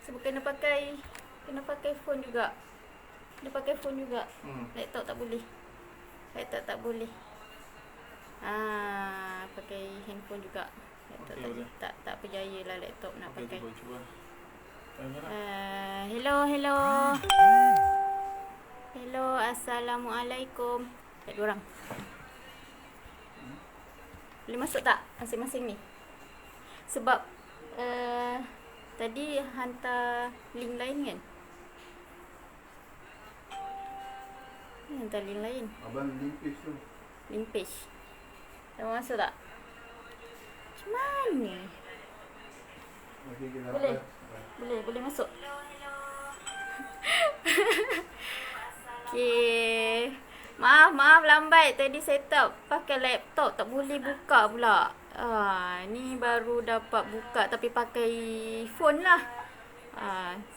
Sebab kena pakai phone juga. Kena pakai phone juga. Laptop tak boleh. Laptop tak boleh. Pakai handphone juga. Laptop Okey, tak berjaya lah laptop nak pakai. Cuba. Hello. Hello, assalamualaikum. Tak ada orang. Boleh masuk tak masing-masing ni? Sebab tadi hantar link lain kan? Hantar link lain. Abang link page tu. Link page. Dah masuk tak? Macam mana? Okey, kita Boleh masuk. Okay. Maaf lambat. Tadi set-up pakai laptop tak boleh buka pula. Ni baru dapat buka tapi pakai phone lah.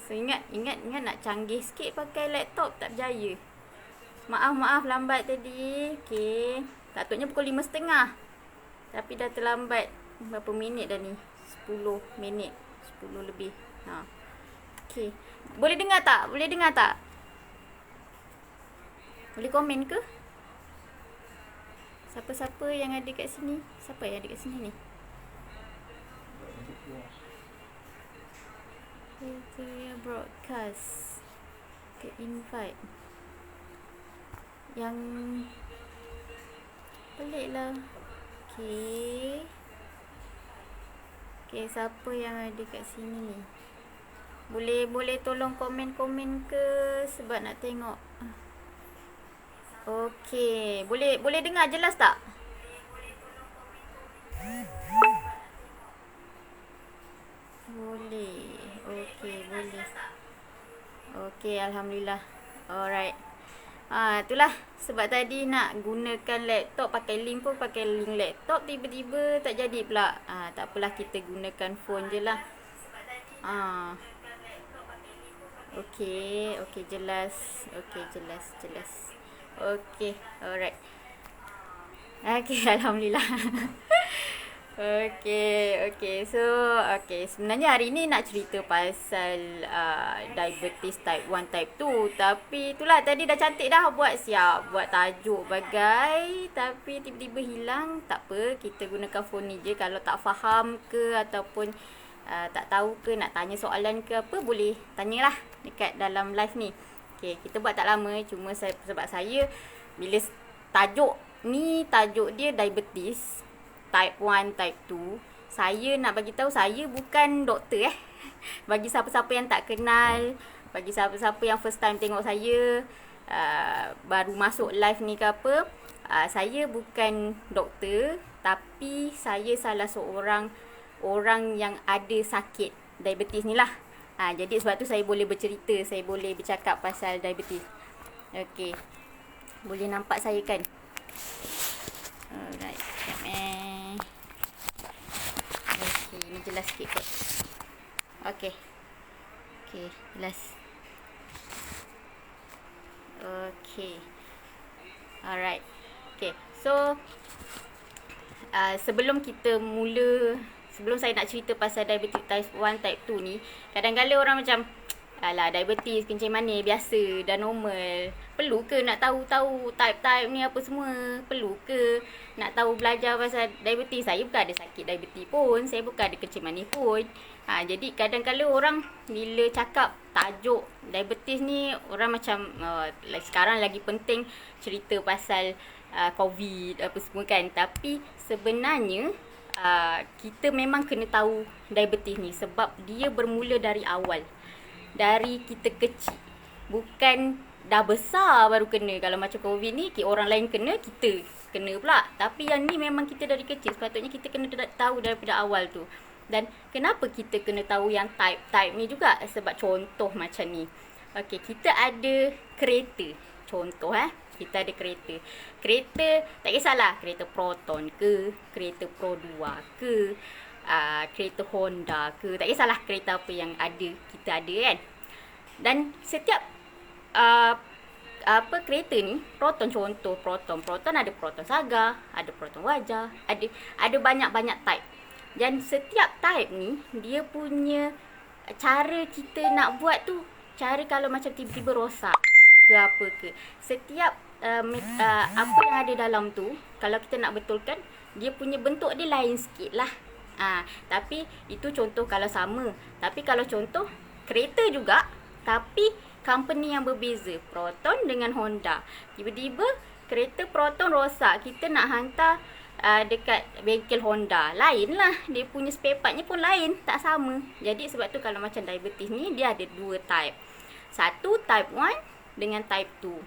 So ingat nak canggih sikit pakai laptop tak berjaya. Maaf lambat tadi. Okay. Patutnya pukul 5.30. Tapi dah terlambat. Berapa minit dah ni? 10 minit. 10 lebih. Okay. Boleh dengar tak? Boleh komen ke? Siapa-siapa yang ada kat sini? Siapa yang ada kat sini ni? Kriteria broadcast. Ke invite. Yang pelik lah. Okay, siapa yang ada kat sini ni? Boleh tolong komen-komen ke? Sebab nak tengok. Okey, boleh dengar jelas tak? Boleh. Okey, boleh. Okey, alhamdulillah. Alright. Itulah sebab tadi nak gunakan laptop, pakai link laptop, tiba-tiba tak jadi pula. Tak apalah, kita gunakan phone je lah. Okey, jelas. Okey, alright. Okey, alhamdulillah. Okey. So, sebenarnya hari ni nak cerita pasal diabetes type 1, type 2. Tapi itulah, tadi dah cantik dah buat tajuk bagai. Tapi tiba-tiba hilang. Tak apa, kita gunakan phone ni je. Kalau tak faham ke ataupun tak tahu ke, nak tanya soalan ke apa, boleh tanyalah dekat dalam live ni. Okey, kita buat tak lama. Cuma sebab saya, bila tajuk dia diabetes type 1, type 2. Saya nak bagi tahu saya bukan doktor Bagi siapa-siapa yang tak kenal, bagi siapa-siapa yang first time tengok saya, baru masuk live ni ke apa, saya bukan doktor, tapi saya salah seorang orang yang ada sakit diabetes ni lah. Jadi sebab tu saya boleh bercerita, saya boleh bercakap pasal diabetes. Okey. Boleh nampak saya kan? Alright. Okey, ni jelas sikit kot. Okey, jelas. Okey. Alright. Okey. So, sebelum saya nak cerita pasal diabetes type 1, type 2 ni, kadang-kadang orang macam, alah, diabetes kencing manis biasa, dah normal. Perlu ke nak tahu type-type ni apa semua? Perlu ke nak tahu belajar pasal diabetes? Saya bukan ada sakit diabetes pun, saya bukan ada kencing manis pun. Jadi kadang-kadang orang bila cakap tajuk diabetes ni, orang macam sekarang lagi penting cerita pasal COVID apa semua kan. Tapi sebenarnya kita memang kena tahu diabetes ni sebab dia bermula dari awal. Dari kita kecil. Bukan dah besar baru kena. Kalau macam COVID ni, orang lain kena, kita kena pula. Tapi yang ni memang kita dari kecil. Sepatutnya kita kena tahu daripada awal tu. Dan kenapa kita kena tahu yang type-type ni juga? Sebab contoh macam ni. Okey, kita ada kereta. Contoh kita ada kereta. Kereta, tak kisahlah. Kereta Proton ke, kereta Pro 2 ke, kereta Honda ke, tak kisahlah kereta apa yang kita ada kan. Dan setiap kereta ni, Proton contoh, Proton ada Proton Saga, ada Proton Wajah, ada banyak-banyak type. Dan setiap type ni dia punya cara kita nak buat tu, cara kalau macam tiba-tiba rosak ke apa ke, setiap apa yang ada dalam tu, kalau kita nak betulkan, dia punya bentuk dia lain sikit lah. Tapi itu contoh kalau sama. Tapi kalau contoh kereta juga, tapi company yang berbeza, Proton dengan Honda. Tiba-tiba kereta Proton rosak, kita nak hantar dekat bengkel Honda, lain lah, dia punya spare partnya pun lain, tak sama. Jadi sebab tu kalau macam diabetes ni, dia ada dua type. Satu type 1 dengan type 2.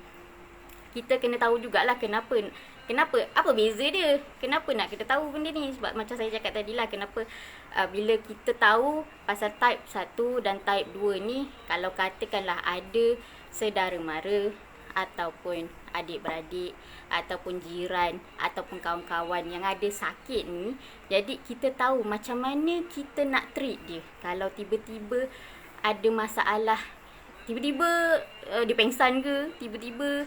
Kita kena tahu jugalah kenapa, apa beza dia, kenapa nak kita tahu benda ni. Sebab macam saya cakap tadi lah, kenapa bila kita tahu pasal type 1 dan type 2 ni, kalau katakanlah ada saudara mara ataupun adik-beradik ataupun jiran ataupun kawan-kawan yang ada sakit ni, jadi kita tahu macam mana kita nak treat dia. Kalau tiba-tiba ada masalah, tiba-tiba dia pengsan ke, tiba-tiba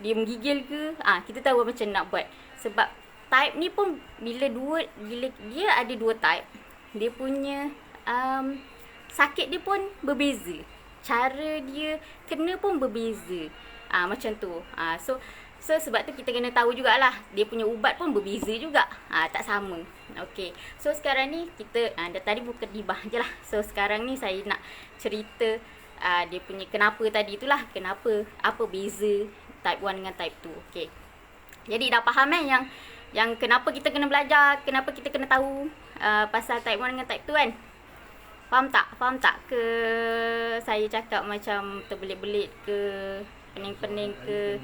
dia menggigil ke, kita tahu macam nak buat. Sebab type ni pun bila dia ada dua type, dia punya sakit dia pun berbeza, cara dia kena pun berbeza. Macam tu. So sebab tu kita kena tahu jugalah, dia punya ubat pun berbeza juga. Tak sama. Okey. So sekarang ni kita tadi bukan dibah je lah. So sekarang ni saya nak cerita dia punya kenapa tadi itulah, kenapa, apa beza type 1 dengan type 2. Okey. Jadi dah faham yang kenapa kita kena belajar, kenapa kita kena tahu pasal type 1 dengan type 2 kan? Faham tak? Faham tak ke saya cakap macam terbelit-belit ke, pening-pening ke?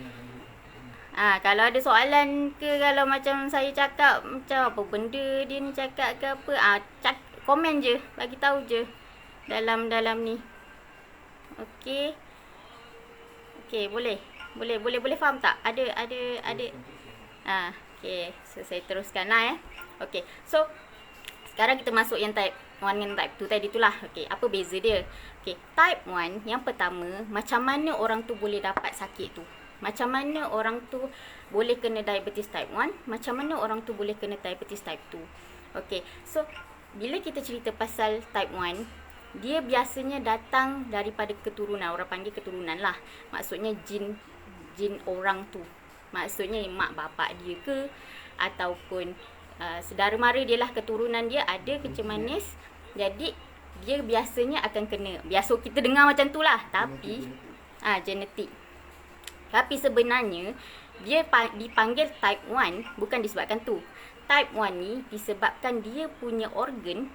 Kalau ada soalan ke, kalau macam saya cakap macam apa benda dia ni cakap ke apa, komen je, bagi tahu je dalam ni. Okey. Okey, boleh faham tak? Ada. Okey, so saya teruskan lah Okey. So sekarang kita masuk yang type 1 dengan type 2 tadi itulah. Okey, apa beza dia? Okey, type 1 yang pertama, macam mana orang tu boleh dapat sakit tu? Macam mana orang tu boleh kena diabetes type 1? Macam mana orang tu boleh kena diabetes type 2? Okey, so bila kita cerita pasal type 1, dia biasanya datang daripada keturunan. Orang panggil keturunan lah. Maksudnya jin orang tu. Maksudnya mak bapak dia ke, ataupun saudara mara dia lah, keturunan dia ada kencing manis. Jadi dia biasanya akan kena. Biasa kita dengar macam tu lah. Tapi genetik. Tapi sebenarnya dia dipanggil type 1 bukan disebabkan tu. Type 1 ni disebabkan dia punya organ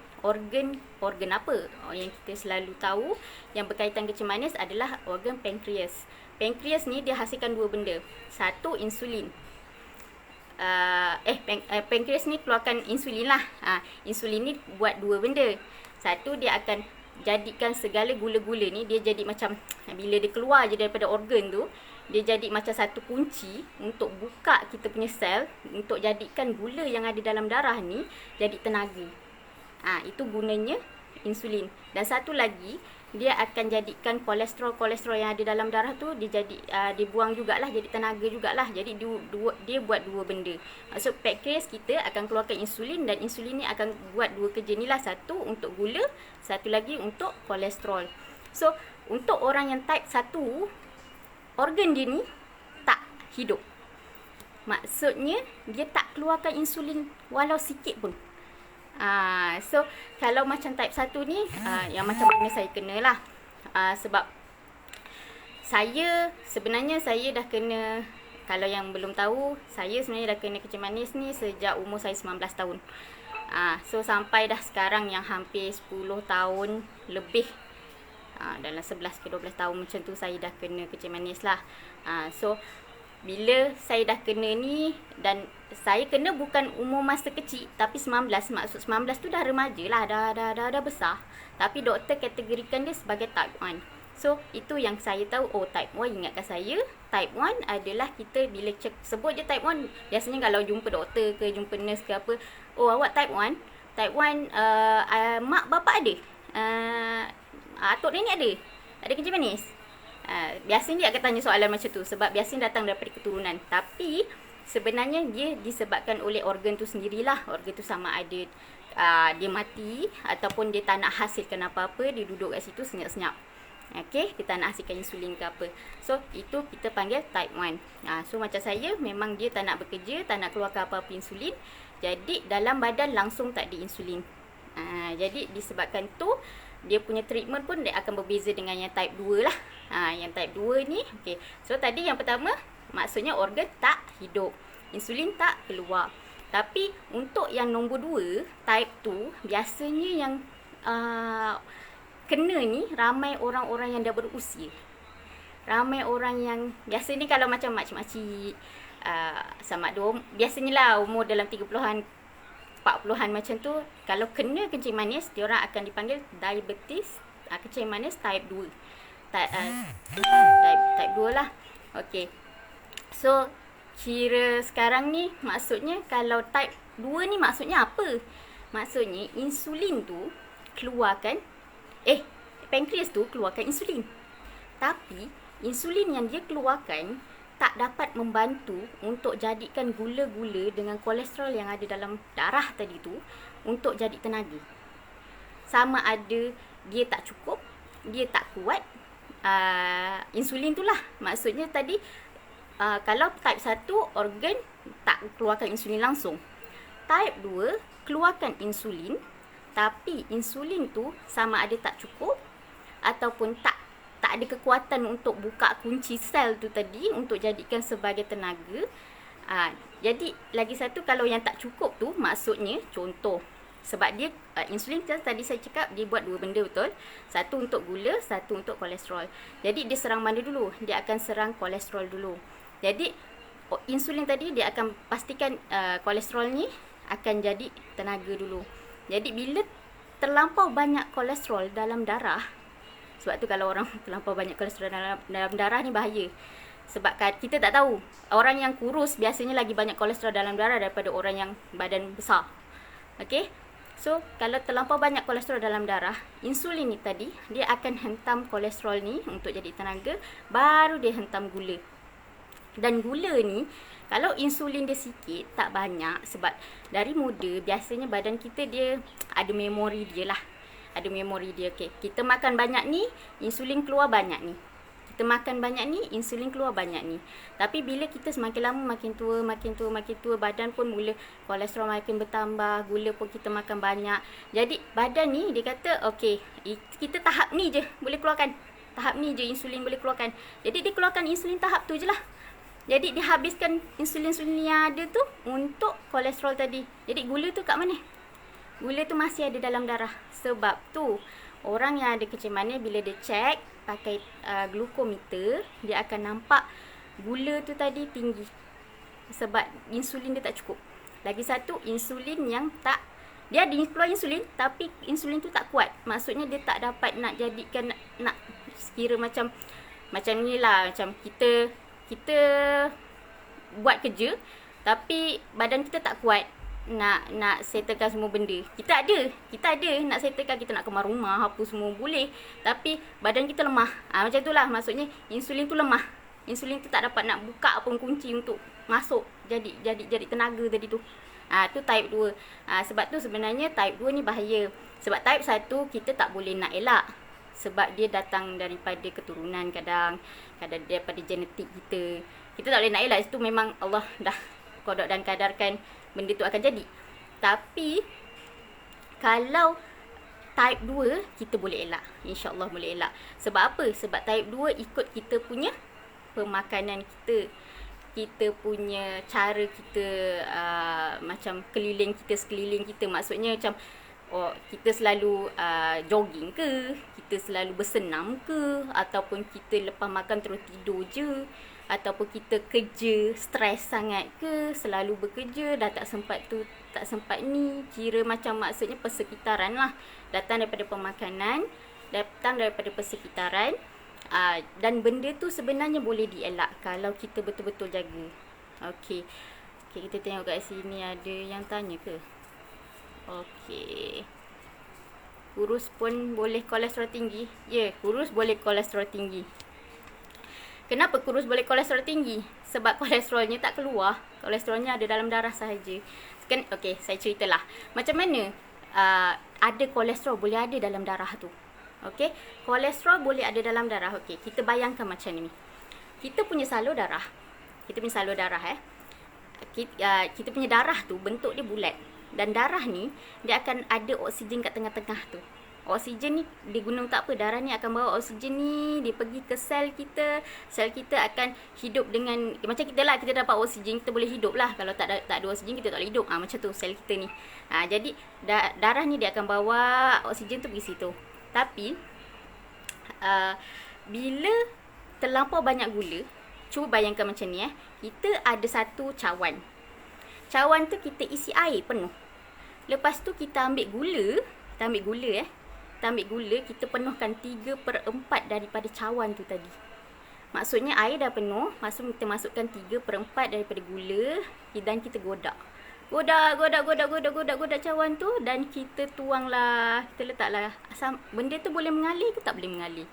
apa? Yang kita selalu tahu yang berkaitan kencing manis adalah organ pankreas. Pankreas ni dia hasilkan dua benda. Satu, insulin. Pankreas ni keluarkan insulin lah. Insulin ni buat dua benda. Satu, dia akan jadikan segala gula-gula ni, dia jadi macam, bila dia keluar je daripada organ tu, dia jadi macam satu kunci untuk buka kita punya sel, untuk jadikan gula yang ada dalam darah ni jadi tenaga. Itu gunanya insulin. Dan satu lagi, dia akan jadikan kolesterol yang ada dalam darah tu dibuang jugalah, jadi tenaga jugalah. Jadi dia buat dua benda. Maksud pankreas kita akan keluarkan insulin, dan insulin ni akan buat dua kerja ni lah. Satu untuk gula, satu lagi untuk kolesterol. So untuk orang yang type 1, organ dia ni tak hidup. Maksudnya dia tak keluarkan insulin walau sikit pun. So kalau macam type 1 ni, yang macam mana saya kena lah. Sebab sebenarnya saya dah kena, kalau yang belum tahu, saya sebenarnya dah kena kencing manis ni sejak umur saya 19 tahun. So sampai dah sekarang yang hampir 10 tahun lebih. Dalam 11 ke 12 tahun macam tu saya dah kena kencing manis lah. So bila saya dah kena ni, dan saya kena bukan umur masa kecil, tapi 19. Maksud 19 tu dah remaja lah, dah besar. Tapi doktor kategorikan dia sebagai type 1. So itu yang saya tahu. Type 1, ingatkan saya, type 1 adalah kita bila sebut je type 1, biasanya kalau jumpa doktor ke, jumpa nurse ke apa, awak type 1. Type 1 mak bapak ada, atuk nenek ada kencing manis. Biasanya dia akan tanya soalan macam tu, sebab biasanya datang daripada keturunan. Tapi sebenarnya dia disebabkan oleh organ tu sendirilah. Organ tu sama ada dia mati ataupun dia tak nak hasilkan apa-apa, dia duduk kat situ senyap-senyap. Okey, dia tak nak hasilkan insulin ke apa. So, itu kita panggil type 1. So, macam saya, memang dia tak nak bekerja, tak nak keluarkan apa-apa insulin. Jadi, dalam badan langsung tak ada insulin. Jadi, disebabkan tu, dia punya treatment pun dia akan berbeza dengan yang type 2 lah. Yang type 2 ni, okey. So, tadi yang pertama, maksudnya organ tak hidup. Insulin tak keluar. Tapi, untuk yang nombor 2, type 2, biasanya yang kena ni ramai orang-orang yang dah berusia. Ramai orang yang biasa ni kalau macam makcik-makcik sama ada biasanya lah umur dalam 30-an 40-an macam tu, kalau kena kencing manis, diorang akan dipanggil diabetes kencing manis type 2. Type 2 lah. Okey. So kira sekarang ni maksudnya kalau type 2 ni maksudnya apa? Maksudnya insulin tu keluarkan pankreas tu keluarkan insulin. Tapi insulin yang dia keluarkan tak dapat membantu untuk jadikan gula-gula dengan kolesterol yang ada dalam darah tadi tu untuk jadi tenaga. Sama ada dia tak cukup, dia tak kuat insulin tu lah. Maksudnya tadi kalau type 1 organ tak keluarkan insulin langsung. Type 2 keluarkan insulin, tapi insulin tu sama ada tak cukup ataupun tak ada kekuatan untuk buka kunci sel tu tadi untuk jadikan sebagai tenaga. Jadi lagi satu, kalau yang tak cukup tu maksudnya contoh, sebab dia insulin tadi saya cakap dia buat 2 benda, betul? Satu untuk gula, satu untuk kolesterol. Jadi dia serang mana dulu? Dia akan serang kolesterol dulu. Jadi insulin tadi dia akan pastikan kolesterol ni akan jadi tenaga dulu. Jadi bila terlampau banyak kolesterol dalam darah, sebab tu kalau orang terlampau banyak kolesterol dalam darah ni bahaya. Sebab kita tak tahu, orang yang kurus biasanya lagi banyak kolesterol dalam darah daripada orang yang badan besar. Okey. So kalau terlampau banyak kolesterol dalam darah, insulin ni tadi dia akan hentam kolesterol ni untuk jadi tenaga, baru dia hentam gula. Dan gula ni, kalau insulin dia sikit, tak banyak, sebab dari muda biasanya badan kita dia ada memori dia lah. Ada memori dia. Okay, kita makan banyak ni, insulin keluar banyak ni. Kita makan banyak ni, insulin keluar banyak ni. Tapi bila kita semakin lama makin tua, badan pun mula kolesterol makin bertambah, gula pun kita makan banyak. Jadi badan ni dia kata, okay, kita tahap ni je boleh keluarkan. Tahap ni je insulin boleh keluarkan. Jadi dia keluarkan insulin tahap tu je lah. Jadi dia habiskan insulin-insulin yang ada tu untuk kolesterol tadi. Jadi gula tu kat mana? Gula tu masih ada dalam darah. Sebab tu orang yang ada kencing manis bila dia check pakai glukometer, dia akan nampak gula tu tadi tinggi. Sebab insulin dia tak cukup. Lagi satu, insulin yang tak, dia ada keluar insulin tapi insulin tu tak kuat. Maksudnya dia tak dapat nak jadikan, nak sekira macam ni lah. Macam kita buat kerja tapi badan kita tak kuat nak settlekan semua benda. Kita ada nak settlekan, kita nak kemas rumah apa semua boleh, tapi badan kita lemah. Macam itulah maksudnya insulin tu lemah. Insulin tu tak dapat nak buka apa kunci untuk masuk jadi tenaga tadi tu. Tu type 2. Sebab tu sebenarnya type 2 ni bahaya. Sebab type 1 kita tak boleh nak elak. Sebab dia datang daripada keturunan, kadang daripada genetik kita. Kita tak boleh nak elak. Itu memang Allah dah kodok dan kadarkan benda tu akan jadi. Tapi kalau type 2 kita boleh elak. InsyaAllah boleh elak. Sebab apa? Sebab type 2 ikut kita punya pemakanan kita. Kita punya cara kita macam sekeliling kita. Maksudnya macam kita selalu jogging ke, kita selalu bersenam ke, ataupun kita lepas makan terus tidur je, ataupun kita kerja stres sangat ke, selalu bekerja dah tak sempat tu tak sempat ni. Kira macam maksudnya persekitaran lah, datang daripada pemakanan, datang daripada persekitaran. Dan benda tu sebenarnya boleh dielak kalau kita betul-betul jaga. Okey, kita tengok kat sini ada yang tanya ke. Okey. Kurus pun boleh kolesterol tinggi? Ya, kurus boleh kolesterol tinggi. Kenapa kurus boleh kolesterol tinggi? Sebab kolesterolnya tak keluar. Kolesterolnya ada dalam darah sahaja. Okey, saya ceritalah. Macam mana ada kolesterol boleh ada dalam darah tu. Okey, kolesterol boleh ada dalam darah. Okey, kita bayangkan macam ni. Kita punya salur darah. Kita punya darah tu bentuk dia bulat. Dan darah ni dia akan ada oksigen kat tengah-tengah tu. Oksigen ni dia guna untuk apa? Darah ni akan bawa oksigen ni, dia pergi ke sel kita. Sel kita akan hidup dengan, macam kita lah, kita dapat oksigen, kita boleh hidup lah. Kalau tak ada oksigen, kita tak boleh hidup. Macam tu sel kita ni. Jadi darah ni dia akan bawa oksigen tu pergi situ. Tapi bila terlampau banyak gula, cuba bayangkan macam ni kita ada satu cawan. Cawan tu kita isi air penuh. Lepas tu kita ambil gula, kita penuhkan 3/4 daripada cawan tu tadi. Maksudnya air dah penuh, kita masukkan 3/4 daripada gula dan kita godak cawan tu dan kita tuanglah, kita letaklah. Benda tu boleh mengalir ke tak boleh mengalir?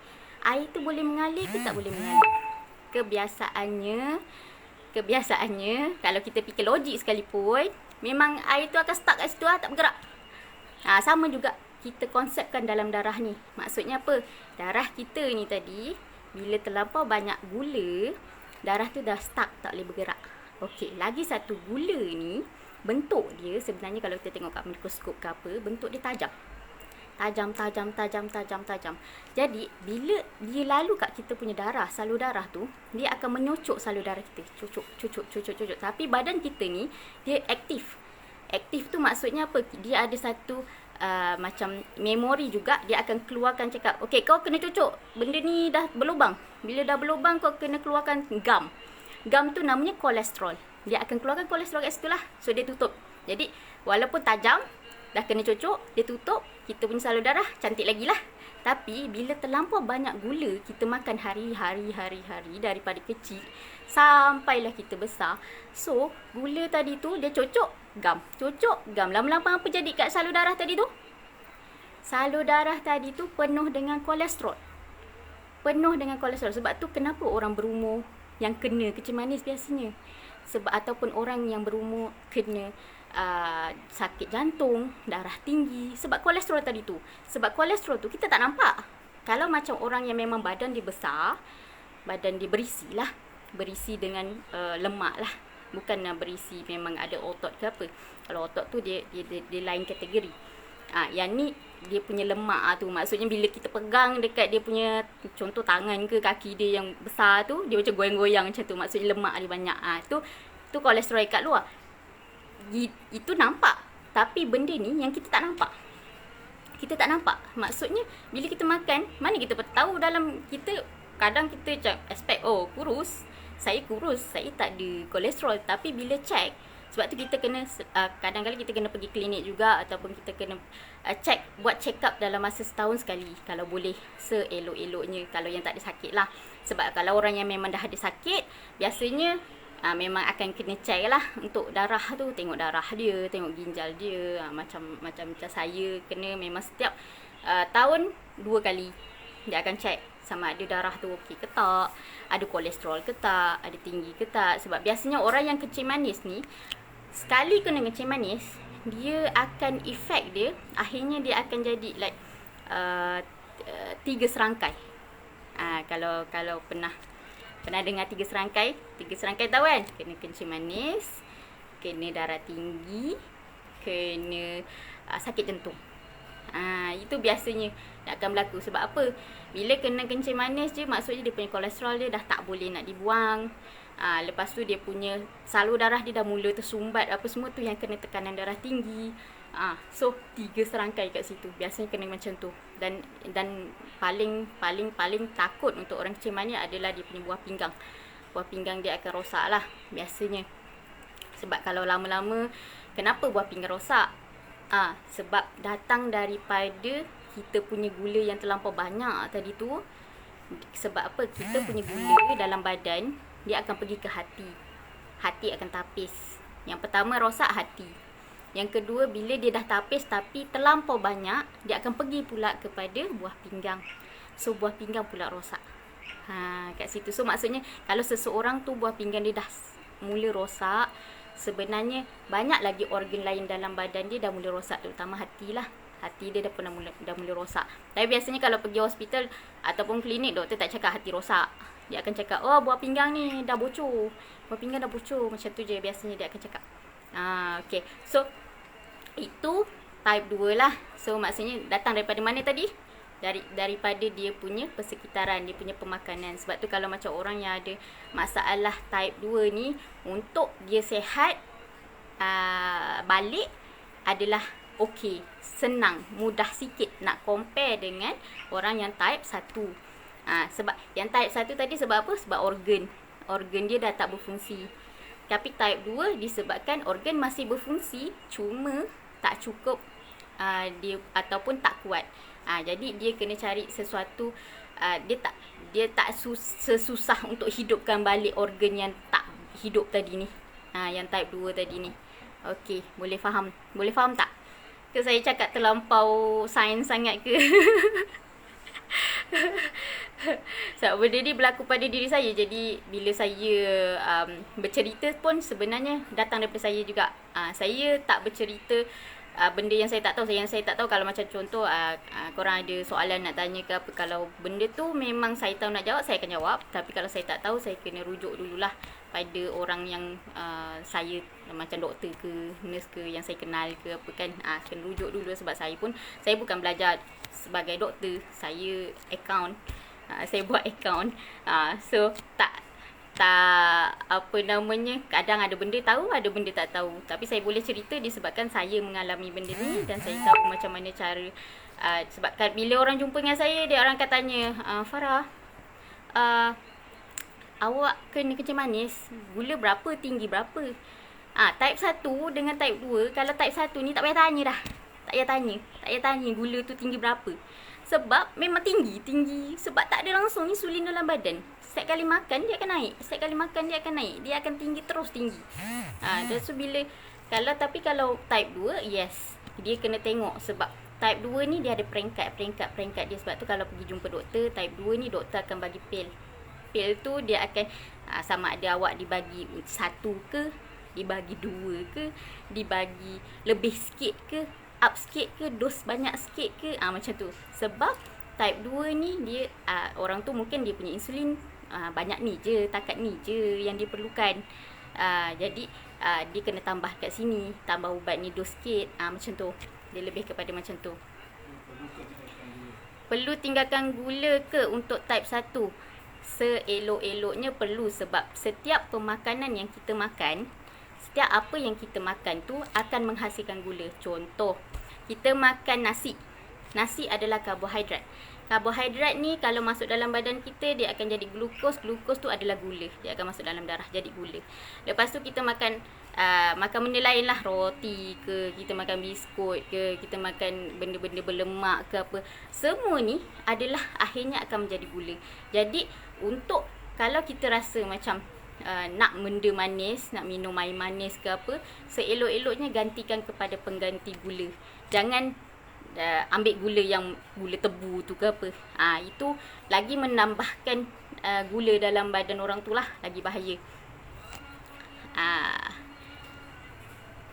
Air tu boleh mengalir ke tak boleh mengalir? Kebiasaannya kalau kita fikir logik sekalipun, memang air tu akan stuck kat situ tak bergerak. Sama juga kita konsepkan dalam darah ni. Maksudnya apa? Darah kita ni tadi, bila terlampau banyak gula, darah tu dah stuck, tak boleh bergerak. Okey, lagi satu, gula ni bentuk dia sebenarnya kalau kita tengok kat mikroskop ke apa, bentuk dia tajam. Tajam. Jadi bila dia lalu kat kita punya darah, salur darah tu, dia akan menyocok salur darah kita. Cucuk. Tapi badan kita ni dia aktif. Aktif tu maksudnya apa? Dia ada satu macam memori juga. Dia akan keluarkan cakap, okey, kau kena cucuk, benda ni dah berlubang. Bila dah berlubang, kau kena keluarkan gam. Gam tu namanya kolesterol. Dia akan keluarkan kolesterol kat situ lah. So dia tutup. Jadi walaupun tajam, dah kena cucuk, dia tutup, kita punya salur darah cantik lagi lah. Tapi bila terlampau banyak gula kita makan hari-hari daripada kecil sampailah kita besar, so gula tadi tu dia cucuk gam. Lama-lama apa jadi kat salur darah tadi tu? Salur darah tadi tu penuh dengan kolesterol. Sebab tu kenapa orang berumur yang kena kencing manis biasanya, ataupun orang yang berumur kena sakit jantung, darah tinggi, sebab kolesterol tadi tu. Sebab kolesterol tu kita tak nampak. Kalau macam orang yang memang badan dia besar, badan dia berisi dengan lemak lah, bukan berisi memang ada otot ke apa. Kalau otot tu dia lain kategori. Yang ni dia punya lemak tu, maksudnya bila kita pegang dekat dia punya, contoh tangan ke kaki dia yang besar tu, dia macam goyang-goyang macam tu, maksudnya lemak dia banyak. Tu kolesterol kat luar. Itu nampak. Tapi benda ni yang kita tak nampak. Maksudnya bila kita makan, mana kita tahu dalam kita, kadang kita macam expect, kurus, saya tak ada kolesterol. Tapi bila check, sebab tu kita kena kadang-kadang kita kena pergi klinik juga, ataupun kita kena buat check up dalam masa setahun sekali kalau boleh, seelok-eloknya, kalau yang tak ada sakit lah. Sebab kalau orang yang memang dah ada sakit, biasanya memang akan kena check lah untuk darah tu, tengok darah dia, tengok ginjal dia. Macam saya kena memang setiap tahun 2 kali dia akan check sama ada darah tu okey ke tak, ada kolesterol ke tak, ada tinggi ke tak. Sebab biasanya orang yang kencing manis ni, sekali kena kencing manis, dia akan efek dia, akhirnya dia akan jadi like 3 serangkai. Kalau pernah dengar 3 serangkai tahu kan? Kena kencing manis, kena darah tinggi, kena sakit jantung. Itu biasanya akan berlaku. Sebab apa? Bila kena kencing manis je, maksudnya dia punya kolesterol dia dah tak boleh nak dibuang. Lepas tu dia punya salur darah dia dah mula tersumbat, apa semua tu yang kena tekanan darah tinggi. So 3 serangkai kat situ. Biasanya kena macam tu. Dan paling takut untuk orang kencing manis adalah dia punya buah pinggang. Buah pinggang dia akan rosak lah biasanya. Sebab kalau lama-lama, kenapa buah pinggang rosak? Sebab datang daripada kita punya gula yang terlampau banyak tadi tu. Sebab apa? Kita punya gula dalam badan, dia akan pergi ke hati. Hati akan tapis. Yang pertama rosak hati. Yang kedua, bila dia dah tapis tapi terlampau banyak, dia akan pergi pula kepada buah pinggang. So buah pinggang pula rosak. Kat situ. So maksudnya kalau seseorang tu buah pinggang dia dah mula rosak, sebenarnya banyak lagi organ lain dalam badan dia dah mula rosak, terutama hati lah. Hati dia dah mula rosak. Tapi biasanya kalau pergi hospital ataupun klinik, doktor tak cakap hati rosak. Dia akan cakap, oh buah pinggang ni dah bocor. Buah pinggang dah bocor. Macam tu je biasanya dia akan cakap. Okay. So, itu type 2 lah. So, maksudnya datang daripada mana tadi? Daripada dia punya persekitaran, dia punya pemakanan. Sebab tu kalau macam orang yang ada masalah type 2 ni, untuk dia sihat balik adalah okey, senang, mudah sikit nak compare dengan orang yang type 1. Sebab yang type 1 tadi sebab apa? Sebab organ dia dah tak berfungsi. Tapi type 2 disebabkan organ masih berfungsi, cuma tak cukup dia ataupun tak kuat. Jadi dia kena cari sesuatu, dia tak sesusah untuk hidupkan balik organ yang tak hidup tadi ni. Yang type 2 tadi ni. Okey, boleh faham? Boleh faham tak? Ke saya cakap terlampau sains sangat ke? Sebab benda ni berlaku pada diri saya. Jadi bila saya bercerita pun sebenarnya datang daripada saya juga. Saya tak bercerita benda yang saya tak tahu. Yang saya tak tahu, kalau macam contoh korang ada soalan nak tanya ke apa, kalau benda tu memang saya tahu nak jawab, saya akan jawab. Tapi kalau saya tak tahu, saya kena rujuk dululah pada orang yang saya, macam doktor ke, nurse ke, yang saya kenal ke apa kan. Kena rujuk dulu sebab saya bukan belajar sebagai doktor. Saya account, saya buat account. So tak apa namanya, kadang ada benda tahu, ada benda tak tahu. Tapi saya boleh cerita disebabkan saya mengalami benda ni dan saya tahu macam mana cara. Sebab bila orang jumpa dengan saya, dia orang akan tanya, Farah, awak kena kencing manis, gula berapa, tinggi berapa? Type 1 dengan type 2, kalau type 1 ni tak payah tanya dah. Tak payah tanya gula tu tinggi berapa. Sebab memang tinggi. Sebab tak ada langsung insulin dalam badan. Setiap kali makan dia akan naik. Dia akan tinggi. Dan so tapi kalau type 2, yes, dia kena tengok. Sebab type 2 ni dia ada peringkat dia. Sebab tu kalau pergi jumpa doktor type 2 ni, doktor akan bagi pil. Pil tu dia akan sama ada awak dibagi 1 ke, dibagi 2 ke, dibagi lebih sikit ke, up sikit ke, dos banyak sikit ke, macam tu. Sebab type 2 ni dia orang tu mungkin dia punya insulin banyak ni je, takat ni je yang dia perlukan. Jadi dia kena tambah kat sini, tambah ubat ni dos sikit, macam tu. Dia lebih kepada macam tu. Perlu tinggalkan gula ke untuk type 1? Seelok-eloknya perlu, sebab setiap pemakanan yang kita makan, setiap apa yang kita makan tu akan menghasilkan gula. Contoh, kita makan nasi. Nasi adalah karbohidrat. Karbohidrat ni kalau masuk dalam badan kita, dia akan jadi glukos. Glukos tu adalah gula. Dia akan masuk dalam darah jadi gula. Lepas tu kita makan benda lain lah. Roti ke, kita makan biskut ke, kita makan benda-benda berlemak ke apa. Semua ni adalah akhirnya akan menjadi gula. Jadi untuk kalau kita rasa macam nak benda manis, nak minum air manis ke apa, seelok-eloknya gantikan kepada pengganti gula. Jangan ambil gula yang gula tebu tu ke apa. Itu lagi menambahkan gula dalam badan orang tu lah, lagi bahaya.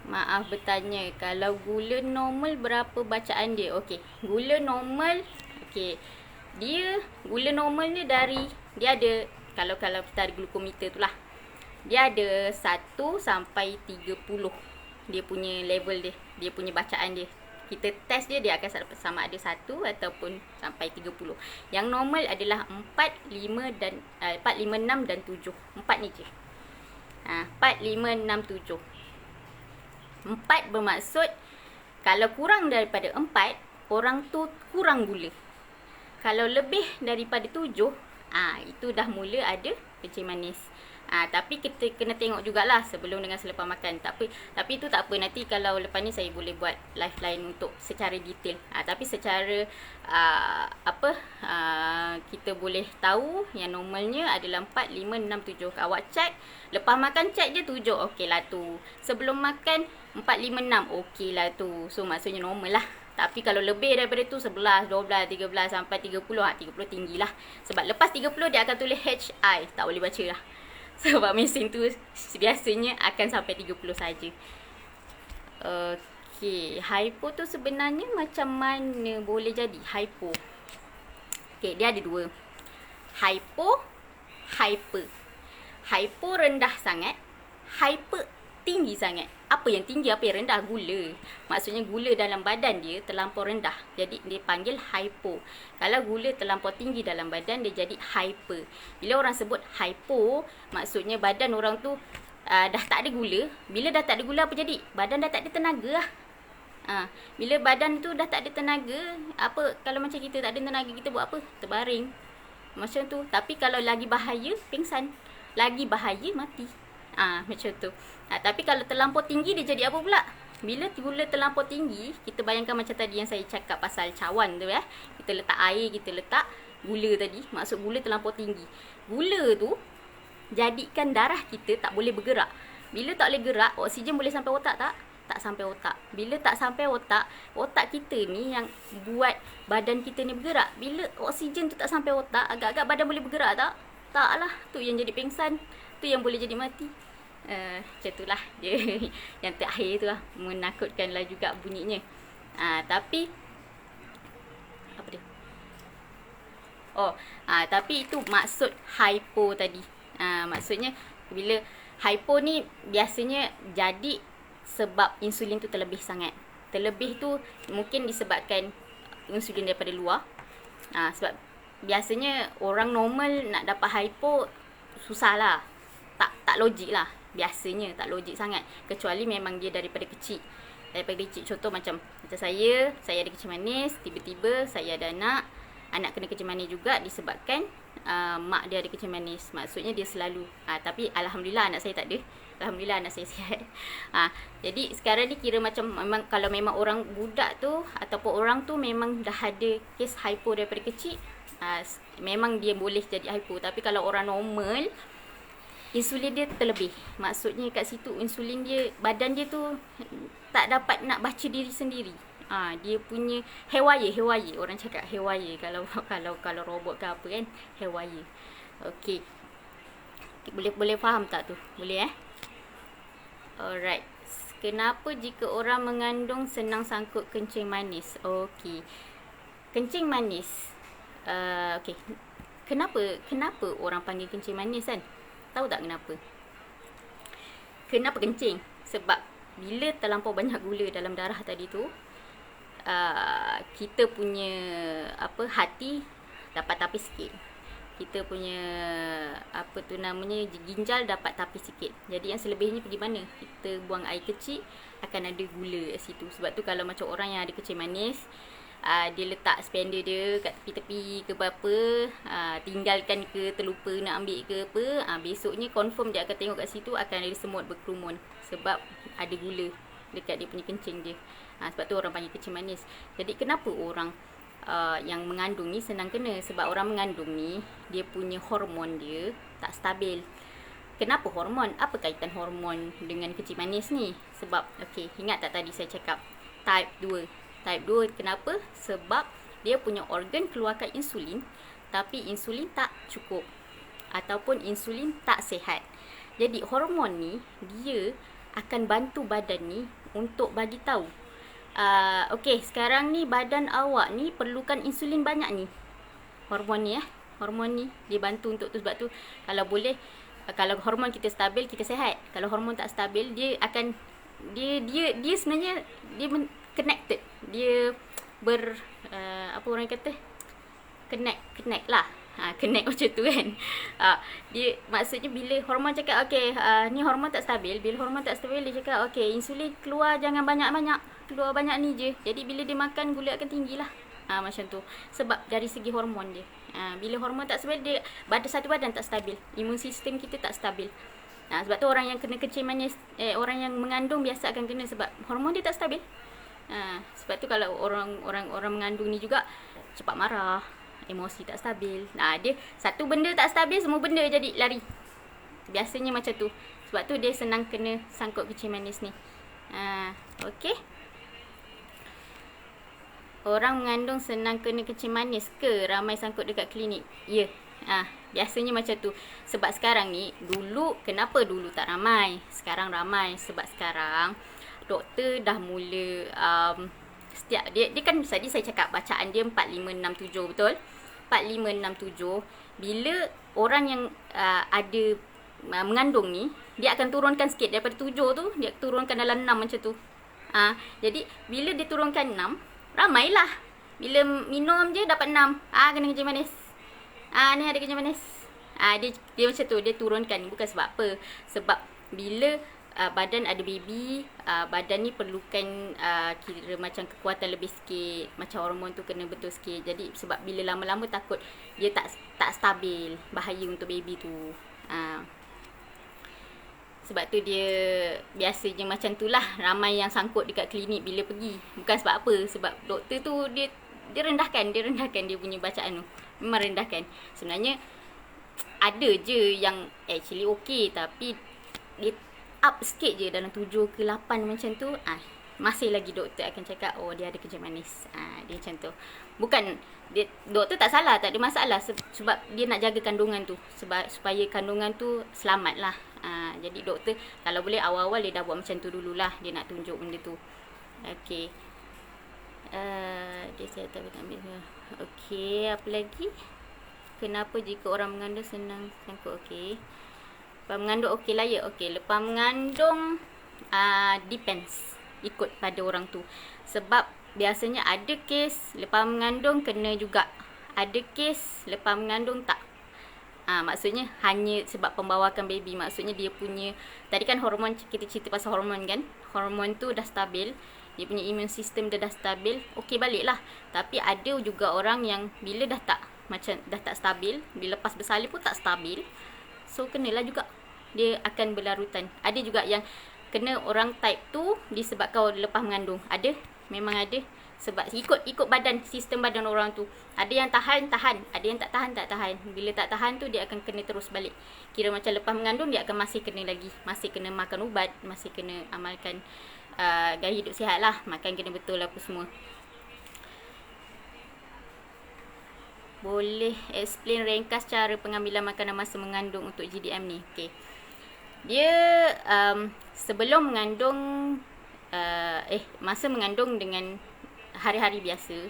Maaf bertanya, kalau gula normal berapa bacaan dia? Okey, gula normal, okey. Gula normal ni dia ada, kalau kita ada glukometer tu lah, dia ada 1 sampai 30. Dia punya level dia punya bacaan dia. Kita test dia akan sama ada 1 ataupun sampai 30. Yang normal adalah 4, 5, 6 dan 7. 4 ni je. 4, 5, 6, 7. 4 bermaksud kalau kurang daripada 4, orang tu kurang gula. Kalau lebih daripada 7, itu dah mula ada kencing manis. Tapi kita kena tengok jugalah sebelum dengan selepas makan. Tapi itu tak apa, nanti kalau lepas ni saya boleh buat live lain untuk secara detail. Tapi secara kita boleh tahu yang normalnya adalah 4, 5, 6, 7. Awak check, lepas makan check je 7, okey lah tu. Sebelum makan 4, 5, 6, okey lah tu. So maksudnya normal lah. Tapi kalau lebih daripada tu 11, 12, 13 sampai 30, 30 tinggi lah. Sebab lepas 30 dia akan tulis HI, tak boleh baca lah. Sebab mesin tu biasanya akan sampai 30 saja. Okey, hypo tu sebenarnya macam mana boleh jadi hypo? Okey, dia ada dua. Hypo, hyper. Hypo rendah sangat, hyper tinggi sangat. Apa yang tinggi, apa yang rendah? Gula. Maksudnya gula dalam badan dia terlampau rendah. Jadi dia panggil hypo. Kalau gula terlampau tinggi dalam badan, dia jadi hyper. Bila orang sebut hypo, maksudnya badan orang tu dah tak ada gula. Bila dah tak ada gula, apa jadi? Badan dah tak ada tenaga lah. Bila badan tu dah tak ada tenaga, apa kalau macam kita tak ada tenaga, kita buat apa? Terbaring. Macam tu. Tapi kalau lagi bahaya, pingsan. Lagi bahaya, mati. Macam tu. Tapi kalau terlampau tinggi, dia jadi apa pula? Bila gula terlampau tinggi, kita bayangkan macam tadi yang saya cakap pasal cawan tu ya. Kita letak air, kita letak gula tadi. Maksud gula terlampau tinggi. Gula tu jadikan darah kita tak boleh bergerak. Bila tak boleh gerak, oksigen boleh sampai otak tak? Tak sampai otak. Bila tak sampai otak, otak kita ni yang buat badan kita ni bergerak. Bila oksigen tu tak sampai otak, agak-agak badan boleh bergerak tak? Tak lah. Tu yang jadi pingsan. Tu yang boleh jadi mati. Macam tu lah dia. Yang terakhir tu lah, menakutkan lah juga bunyinya. Tapi apa dia? Tapi itu maksud hypo tadi. Maksudnya bila hypo ni biasanya jadi sebab insulin tu terlebih sangat. Terlebih tu mungkin disebabkan insulin daripada luar. Sebab biasanya orang normal nak dapat hypo susah lah. Tak logik lah. Biasanya tak logik sangat. Kecuali memang dia daripada kecil. Daripada kecil. Contoh macam saya ada kencing manis. Tiba-tiba saya ada anak. Anak kena kencing manis juga disebabkan mak dia ada kencing manis. Maksudnya dia selalu. Tapi Alhamdulillah anak saya tak ada. Alhamdulillah anak saya sihat. Jadi sekarang ni kira macam memang kalau memang orang budak tu ataupun orang tu memang dah ada kes hypo daripada kecil, memang dia boleh jadi hypo. Tapi kalau orang normal, insulin dia terlebih. Maksudnya kat situ insulin dia, badan dia tu tak dapat nak baca diri sendiri. Dia punya haywire. Orang cakap haywire kalau robot ke apa kan, haywire. Okey. Boleh faham tak tu? Boleh Alright. Kenapa jika orang mengandung senang sangkut kencing manis? Okey. Kencing manis. Okey. Kenapa orang panggil kencing manis kan? Tahu tak kenapa? Kenapa kencing? Sebab bila terlampau banyak gula dalam darah tadi tu, kita punya hati dapat tapi sikit. Kita punya ginjal dapat tapi sikit. Jadi yang selebihnya pergi mana? Kita buang air kecil, akan ada gula kat situ. Sebab tu kalau macam orang yang ada kencing manis, dia letak spender dia kat tepi-tepi ke apa, tinggalkan ke, terlupa nak ambil ke apa, besoknya confirm dia akan tengok kat situ akan ada semut berkerumun. Sebab ada gula dekat dia punya kencing dia. Sebab tu orang panggil kencing manis. Jadi kenapa orang yang mengandung ni senang kena? Sebab orang mengandung ni, dia punya hormon dia tak stabil. Kenapa hormon? Apa kaitan hormon dengan kencing manis ni? Sebab, ingat tak tadi saya cakap type 2. Type 2 kenapa? Sebab dia punya organ keluarkan insulin, tapi insulin tak cukup. Ataupun insulin tak sihat. Jadi hormon ni, dia akan bantu badan ni untuk bagi tahu. Sekarang ni badan awak ni perlukan insulin banyak ni. Hormon ni Hormon ni dia bantu untuk tu. Sebab tu kalau boleh, kalau hormon kita stabil, kita sihat. Kalau hormon tak stabil, dia akan dia sebenarnya dia connected. Dia orang kata connect lah. Connect macam tu kan. Dia maksudnya bila hormon cakap ni hormon tak stabil, bila hormon tak stabil dia cakap insulin keluar jangan banyak-banyak, keluar banyak ni je. Jadi bila dia makan, gula akan tinggilah. Macam tu. Sebab dari segi hormon dia. Bila hormon tak stabil, dia satu badan tak stabil. Imun sistem kita tak stabil. Sebab tu orang yang kena kencing manis, orang yang mengandung biasa akan kena sebab hormon dia tak stabil. Sebab tu kalau orang mengandung ni juga cepat marah, emosi tak stabil. Dia satu benda tak stabil, semua benda jadi lari. Biasanya macam tu. Sebab tu dia senang kena sangkut kencing manis ni. orang mengandung senang kena kencing manis ke? Ramai sangkut dekat klinik. Ya. Biasanya macam tu. Sebab sekarang ni, kenapa dulu tak ramai? Sekarang ramai. Sebab sekarang, doktor dah mula, setiap, dia kan tadi saya cakap bacaan dia 4567, betul? 4567. Bila orang yang ada mengandung ni, dia akan turunkan sikit. Daripada 7 tu, dia turunkan dalam 6 macam tu. Jadi, bila dia turunkan 6, ramailah. Bila minum je dapat 6. Kena kencing manis. Ni ada kencing manis. Dia macam tu. Dia turunkan. Bukan sebab apa. Sebab bila badan ada baby, badan ni perlukan kira macam kekuatan lebih sikit. Macam hormon tu kena betul sikit. Jadi sebab bila lama-lama takut dia tak stabil. Bahaya untuk baby tu. Sebab tu dia biasanya macam tu lah. Ramai yang sangkut dekat klinik bila pergi. Bukan sebab apa. Sebab doktor tu dia rendahkan. Dia rendahkan dia punya bacaan tu. Memang rendahkan. Sebenarnya ada je yang actually okay. Tapi dia up sikit je dalam 7 ke 8 macam tu. Masih lagi doktor akan cakap, oh dia ada kencing manis. Dia macam tu. Bukan, doktor tak salah, tak ada masalah. Sebab dia nak jaga kandungan tu. Supaya kandungan tu selamat lah. Jadi doktor, kalau boleh awal-awal dia dah buat macam tu dululah. Dia nak tunjuk benda tu. Okay. Dia saya tak ambil. Okay, apa lagi? Kenapa jika orang mengandung senang sangkut? Okay. Lepas mengandung okey lah ya. Okey, lepas mengandung depends. Ikut pada orang tu. Sebab biasanya ada kes lepas mengandung kena juga. Ada kes lepas mengandung tak. Maksudnya hanya sebab pembawakan baby. Maksudnya dia punya, tadi kan hormon, kita cerita pasal hormon kan. Hormon tu dah stabil. Dia punya immune system dia dah stabil. Okey balik lah. Tapi ada juga orang yang bila dah tak stabil. Bila lepas bersalin pun tak stabil. So kenalah juga. Dia akan berlarutan. Ada juga yang kena orang type 2 disebabkan lepas mengandung. Ada. Memang ada. Sebab ikut badan, sistem badan orang tu. Ada yang tahan. Ada yang tak tahan. Bila tak tahan tu dia akan kena terus balik. Kira macam lepas mengandung dia akan masih kena lagi. Masih kena makan ubat. Masih kena amalkan gaya hidup sihat lah. Makan kena betul apa semua. Boleh explain ringkas cara pengambilan makanan masa mengandung untuk GDM ni? Okay. Dia sebelum mengandung, masa mengandung dengan hari-hari biasa,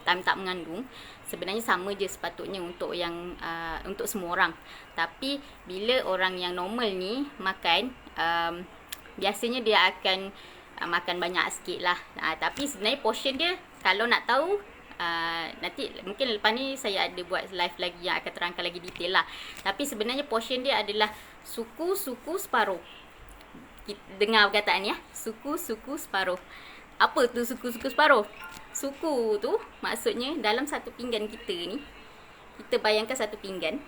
tak mengandung, sebenarnya sama je sepatutnya untuk yang untuk semua orang. Tapi bila orang yang normal ni makan, biasanya dia akan makan banyak sikit lah. Tapi sebenarnya portion dia, kalau nak tahu, nanti mungkin lepas ni saya ada buat live lagi yang akan terangkan lagi detail lah. Tapi sebenarnya portion dia adalah suku separuh. Dengar perkataan ya, suku separuh. Apa tu suku separuh? Suku tu maksudnya dalam satu pinggan kita ni, kita bayangkan satu pinggan,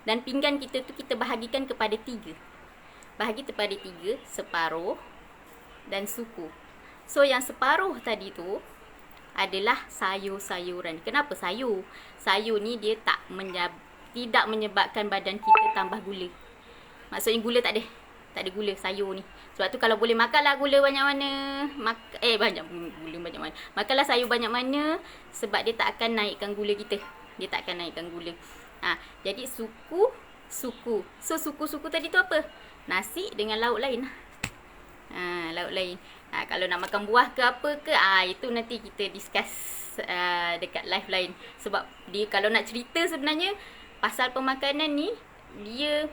dan pinggan kita tu kita bahagikan kepada 3. Bahagi kepada 3, separuh dan suku. So yang separuh tadi tu adalah sayur-sayuran. Kenapa sayur? Sayur ni dia tidak menyebabkan badan kita tambah gula. Maksudnya gula tak ada gula sayur ni. Sebab tu kalau boleh makanlah gula banyak mana. Banyak mana. Makanlah sayur banyak mana, sebab dia tak akan naikkan gula kita. Dia tak akan naikkan gula. Jadi suku. So suku tadi tu apa? Nasi dengan lauk lain. Lauk lain. Kalau nak makan buah ke apa ke, itu nanti kita discuss dekat live lain. Sebab dia kalau nak cerita sebenarnya pasal pemakanan ni, dia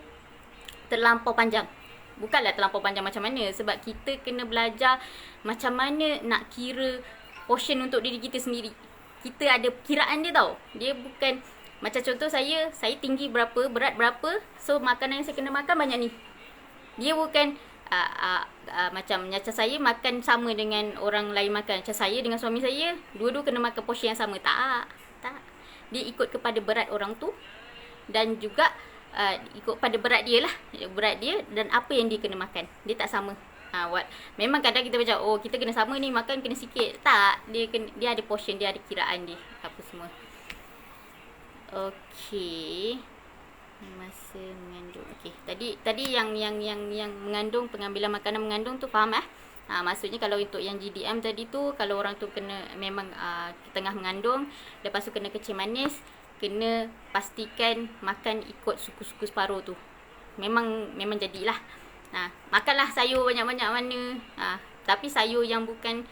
terlampau panjang. Bukanlah terlampau panjang macam mana, sebab kita kena belajar macam mana nak kira portion untuk diri kita sendiri. Kita ada kiraan dia tau. Dia bukan macam contoh saya tinggi berapa, berat berapa, so makanan yang saya kena makan banyak ni. Dia bukan macam saya makan sama dengan orang lain makan. Macam saya dengan suami saya, dua-dua kena makan portion yang sama. Tak. Dia ikut kepada berat orang tu, dan juga ikut pada berat dia lah. Berat dia dan apa yang dia kena makan. Dia tak sama. Memang kadang kita macam, kita kena sama ni, makan kena sikit. Tak. Dia ada portion, dia ada kiraan dia. Apa semua. Okey. Masa mengandung. Okey. Tadi yang mengandung, pengambilan makanan mengandung tu faham Maksudnya kalau untuk yang GDM tadi tu, kalau orang tu kena memang tengah mengandung, lepas tu kena kencing manis, kena pastikan makan ikut suku-suku separuh tu. Memang jadilah. Makanlah sayur banyak-banyak mana. Tapi sayur yang bukan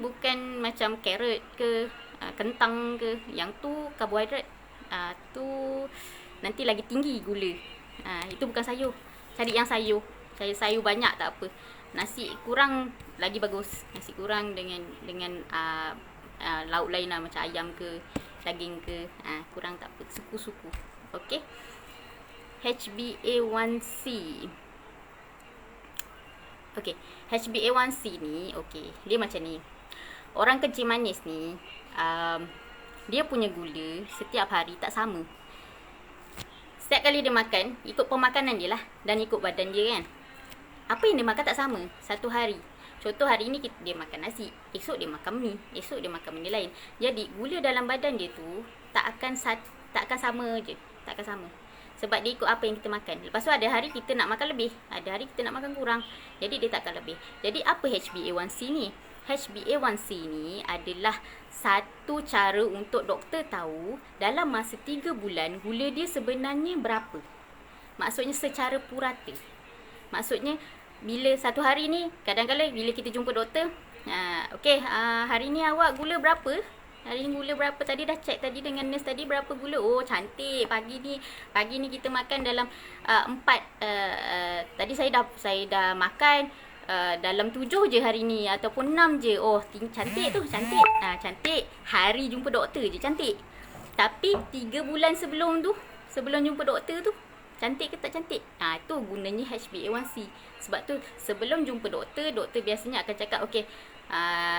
bukan macam carrot ke kentang ke. Yang tu karbohidrat. Tu nanti lagi tinggi gula. Itu bukan sayur. Cari yang sayur. Cari sayur banyak tak apa. Nasi kurang lagi bagus. Nasi kurang dengan lauk lain lah, macam ayam ke, daging ke. Kurang tak apa. Suku-suku. Okey. HbA1c. Okey, HbA1c ni, okey, dia macam ni. Orang kencing manis ni, dia punya gula setiap hari tak sama. Setiap kali dia makan, ikut pemakanan dia lah dan ikut badan dia kan. Apa yang dia makan tak sama satu hari. Contoh hari ni dia makan nasi, esok dia makan mi, esok dia makan benda lain. Jadi gula dalam badan dia tu tak akan sama je, tak akan sama. Sebab dia ikut apa yang kita makan. Lepas tu ada hari kita nak makan lebih, ada hari kita nak makan kurang. Jadi dia tak akan lebih. Jadi apa HbA1c ni? HbA1c ni adalah satu cara untuk doktor tahu dalam masa 3 bulan gula dia sebenarnya berapa. Maksudnya secara purata. Maksudnya bila satu hari ni, kadang-kadang bila kita jumpa doktor, hari ni awak gula berapa? Hari ni gula berapa? Tadi dah check tadi dengan nurse tadi berapa gula. Oh cantik. Pagi ni kita makan dalam 4 tadi saya dah makan dalam 7 je hari ni ataupun 6 je. Oh cantik tu, cantik. Cantik. Hari jumpa doktor je cantik. Tapi 3 bulan sebelum tu, sebelum jumpa doktor tu, cantik ke tak cantik? Tu gunanya HbA1c. Sebab tu sebelum jumpa doktor biasanya akan cakap, okey,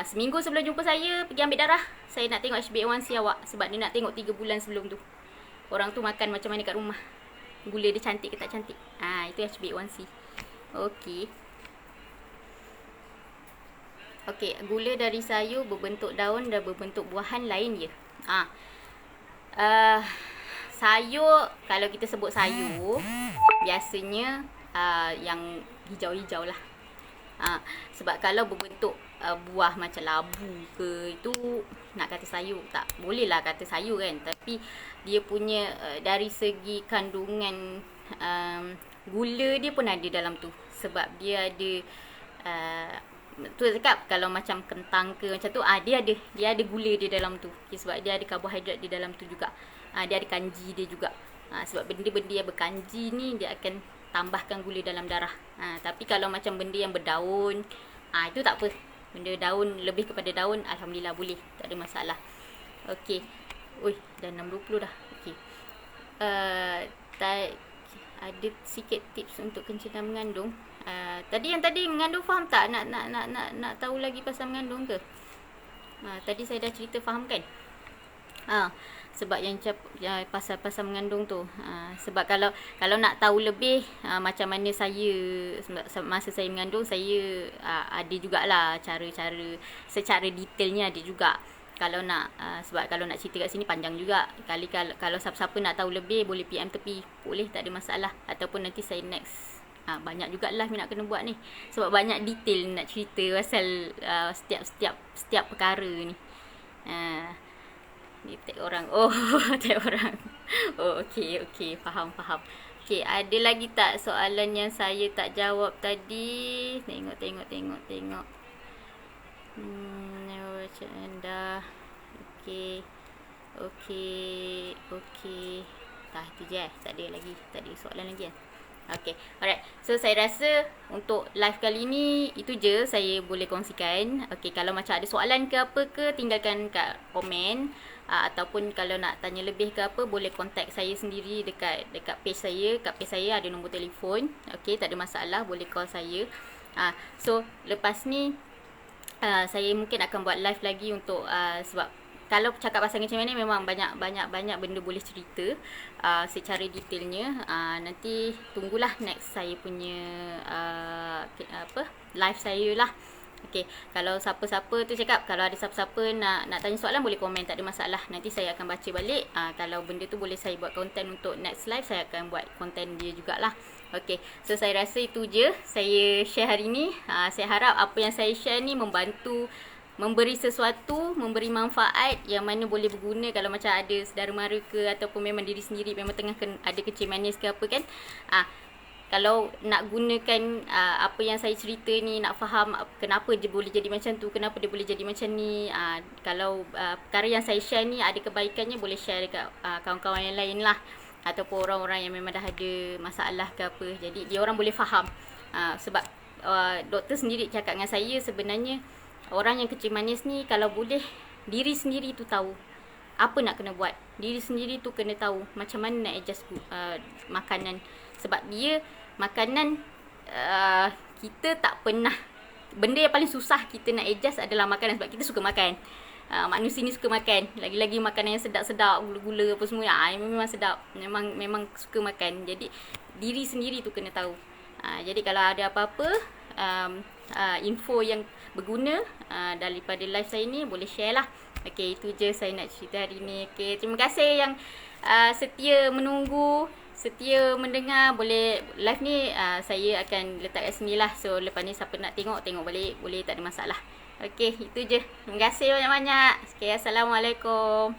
seminggu sebelum jumpa saya, pergi ambil darah. Saya nak tengok HbA1c awak. Sebab dia nak tengok 3 bulan sebelum tu, orang tu makan macam mana kat rumah, gula dia cantik ke tak cantik. Itu HbA1c. Okey. Okey, gula dari sayur berbentuk daun dan berbentuk buahan lain je. Sayur, kalau kita sebut sayur, biasanya yang hijau-hijau lah. Sebab kalau berbentuk buah macam labu ke, itu nak kata sayur tak boleh lah kata sayur kan. Tapi dia punya dari segi kandungan gula dia pun ada dalam tu. Sebab dia ada tu cakap kalau macam kentang ke macam tu, dia ada gula dia dalam tu. Sebab dia ada karbohidrat di dalam tu juga. Dia ada kanji dia juga. Sebab benda-benda yang berkanji ni dia akan tambahkan gula dalam darah. Tapi kalau macam benda yang berdaun, itu tak apa. Benda daun, lebih kepada daun, alhamdulillah boleh, tak ada masalah. Okey. Dah 6.20 dah. Okey. Ada sikit tips untuk kencingan mengandung. Tadi mengandung faham tak? Nak tahu lagi pasal mengandung ke? Tadi saya dah cerita faham kan? Sebab yang pasal mengandung tu. Sebab kalau nak tahu lebih macam mana saya masa saya mengandung, saya ada jugalah cara-cara secara detailnya ada juga. Kalau nak sebab kalau nak cerita kat sini panjang juga. Kalau siapa-siapa nak tahu lebih boleh PM tepi, boleh, tak ada masalah. Ataupun nanti saya next banyak jugalah nak kena buat ni. Sebab banyak detail nak cerita pasal setiap perkara ni. Ni tag orang. Tag orang. Okey, faham. Okey, ada lagi tak soalan yang saya tak jawab tadi? Tengok. Dah. Okey. Dah tu je. Tak ada soalan lagi kan? Okay, alright. So saya rasa untuk live kali ni itu je saya boleh kongsikan. Okay, kalau macam ada soalan ke apa ke, tinggalkan kat komen. Ataupun kalau nak tanya lebih ke apa, boleh contact saya sendiri dekat page saya. Kat page saya ada nombor telefon. Okay, tak ada masalah, boleh call saya. So lepas ni saya mungkin akan buat live lagi untuk sebab kalau cakap pasal kencing manis memang banyak benda boleh cerita secara detailnya. Nanti tunggulah next saya punya live saya lah. Okey, kalau siapa-siapa tu cakap, kalau ada siapa-siapa nak tanya soalan boleh komen, tak ada masalah. Nanti saya akan baca balik. Kalau benda tu boleh saya buat konten untuk next live, saya akan buat konten dia jugalah. Okey, so saya rasa itu je saya share hari ni. Saya harap apa yang saya share ni membantu, memberi sesuatu, memberi manfaat yang mana boleh berguna kalau macam ada saudara mara ke ataupun memang diri sendiri memang tengah ada kencing manis ke apa kan. Kalau nak gunakan apa yang saya cerita ni, nak faham kenapa dia boleh jadi macam tu, kenapa dia boleh jadi macam ni. Kalau perkara yang saya share ni ada kebaikannya, boleh share dekat kawan-kawan yang lain lah. Ataupun orang-orang yang memang dah ada masalah ke apa. Jadi dia orang boleh faham. Sebab doktor sendiri cakap dengan saya, sebenarnya orang yang kencing manis ni kalau boleh diri sendiri tu tahu apa nak kena buat. Diri sendiri tu kena tahu macam mana nak adjust makanan. Sebab dia makanan kita tak pernah, benda yang paling susah kita nak adjust adalah makanan. Sebab kita suka makan. Manusia ni suka makan. Lagi-lagi makanan yang sedap-sedap, gula-gula apa semua. Memang sedap. Memang suka makan. Jadi diri sendiri tu kena tahu. Jadi kalau ada apa-apa info yang berguna daripada live saya ni, boleh share lah. Okey, itu je saya nak cerita hari ni. Okey, terima kasih yang setia menunggu, setia mendengar. Boleh live ni saya akan letak kat sini lah. So lepas ni siapa nak tengok balik, boleh, tak ada masalah. Okey, itu je. Terima kasih banyak-banyak. Okey, Assalamualaikum.